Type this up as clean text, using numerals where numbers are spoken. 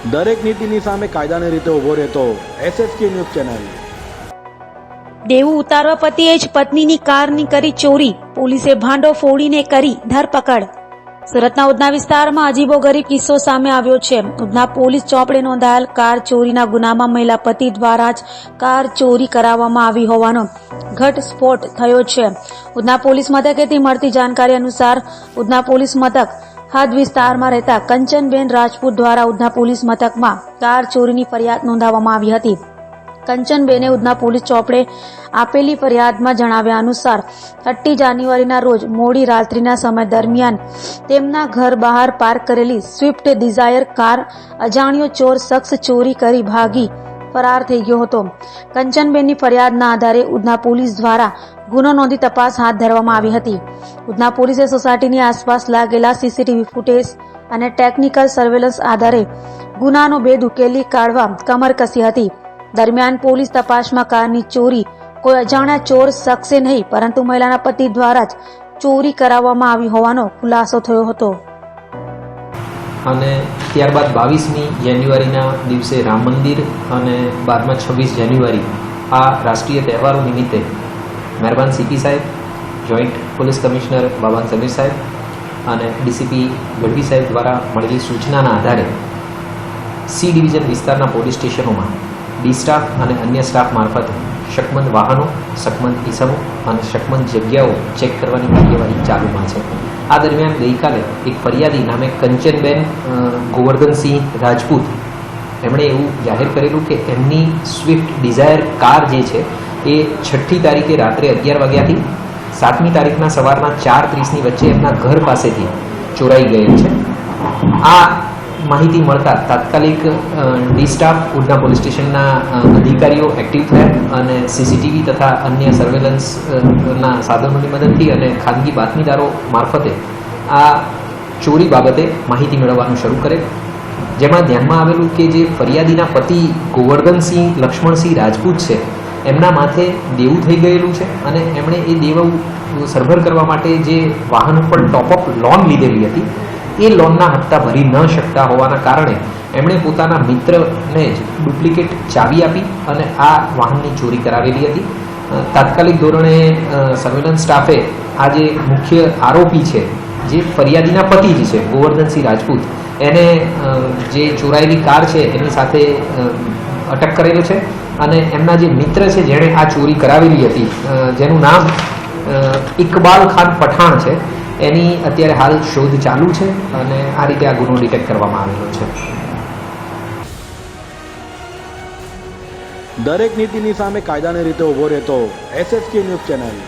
દરેક નીતિની સામે કાયદાની રીતે ઊભો રહેતો SSK ન્યૂઝ ચેનલ। દેવું ઉતારવા પતિએ જ પત્નીની કારની કરી ચોરી, પોલીસે ભાંડો ફોડીને કરી ધરપકડ। સુરતના ઉધના વિસ્તારમાં અજીબોગરીબ કિસ્સો સામે આવ્યો છે। ઉધના પોલીસ ચોપડે નોંધાયેલ કાર ચોરીના ગુનામાં મહિલા પતિ દ્વારા જ કાર ચોરી કરાવવામાં આવી હોવાનો ઘટસ્ફોટ થયો છે। ઉધના પોલીસ મથકેથી મળતી જાણકારી અનુસાર ઉધના પોલીસ મથક હદ વિસ્તારમાં રહેતા કંચનબેન રાજપૂત દ્વારા ઉધના પોલીસ મથકમાં કાર ચોરીની ફરિયાદ નોંધાવવામાં આવી હતી। કંચનબેને ઉધના પોલીસ ચોપડે આપેલી ફરિયાદમાં જણાવ્યા અનુસાર 30 જાન્યુઆરીના રોજ મોડી રાત્રિના સમય દરમિયાન તેમના ઘર બહાર પાર્ક કરેલી સ્વિફ્ટ ડિઝાયર કાર અજાણ્યો ચોર શખ્સ ચોરી કરી ભાગી ફરાર થઈ ગયો હતો। કંચનબેનની ફરિયાદના આધારે ઉધના પોલીસ દ્વારા ગુનો નોંધી તપાસ હાથ ધરવામાં આવી હતી। ઉધના પોલીસે સોસાયટીની આસપાસ લાગેલા CCTV ફૂટેજ અને ટેકનિકલ સર્વેલન્સ આધારે ગુનાનો ભેદ ઉકેલી કાઢવા કમર કસી હતી। દરમિયાન પોલીસ તપાસમાં કારની ચોરી કોઈ અજાણ્યા ચોર શખ્સે નહીં પરંતુ મહિલાના પતિ દ્વારા જ ચોરી કરાવવામાં આવી હોવાનો ખુલાસો થયો હતો। અને ત્યારબાદ 22મી જાન્યુઆરીના દિવસે રામ મંદિર અને બાદમાં 26 જાન્યુઆરી આ રાષ્ટ્રીય તહેવારો નિમિત્તે મહેરબાન CP સાહેબ, જોઈન્ટ પોલીસ કમિશનર બાબાન સમીર સાહેબ અને DCP ગઢવી સાહેબ દ્વારા મળેલી સૂચનાના આધારે C ડિવિઝન વિસ્તારના પોલીસ સ્ટેશનોમાં D સ્ટાફ અને અન્ય સ્ટાફ મારફતે શકમંદ વાહનો, શકમંદ ઇસમો અને શકમંદ જગ્યાઓ ચેક કરવાની કાર્યવાહી ચાલુમાં છે। આ દરમિયાન ગઈકાલે એક ફરિયાદી નામે કંચનબેન ગોવર્ધનસિંહ રાજપૂત એમણે એવું જાહેર કરેલું કે એમની સ્વિફ્ટ ડિઝાયર કાર જે છે એ 6મી તારીખે રાત્રે 11 વાગ્યાથી 7મી તારીખના સવારના 4:30ની વચ્ચે એમના ઘર પાસેથી ચોરાઈ ગયેલ છે। આ માહિતી મળતા તાત્કાલિક D સ્ટાફ ઉધના પોલીસ સ્ટેશનના અધિકારીઓ એક્ટિવ થયા અને CCTV તથા અન્ય સર્વેલન્સના સાધનોની મદદથી અને ખાનગી બાતમીદારો મારફતે આ ચોરી બાબતે માહિતી મેળવવાનું શરૂ કરેલ, જેમાં ધ્યાનમાં આવેલું કે જે ફરિયાદીના પતિ ગોવર્ધનસિંહ લક્ષ્મણસિંહ રાજપૂત છે એમના માથે દેવું થઈ ગયેલું છે અને એમણે એ દેવું સરભર કરવા માટે જે વાહન ઉપર ટોપઅપ લોન લીધેલી હતી એ લોનના હપ્તા ભરી ન શકતા હોવાના કારણે એમણે પોતાના મિત્રને જ ડુપ્લિકેટ ચાવી આપી અને આ વાહનની ચોરી કરાવેલી હતી। તાત્કાલિક ધોરણે સર્વેલન્સ સ્ટાફે આ જે મુખ્ય આરોપી છે જે ફરિયાદીના પતિ જ છે ગોવર્ધનસિંહ રાજપૂત એને જે ચોરાયેલી કાર છે એની સાથે અટક કરેલો છે અને એમના જે મિત્ર છે જેણે આ ચોરી કરાવેલી હતી જેનું નામ ઇકબાલ ખાન પઠાણ છે એની અત્યારે હાલ શોધ ચાલુ છે અને આ રીતે આ ગુનો ડિટેક્ટ કરવામાં આવેલો છે। દરેક નીતિની સામે કાયદાની રીતે ઊભો રહેતો SSK ન્યૂઝ ચેનલ।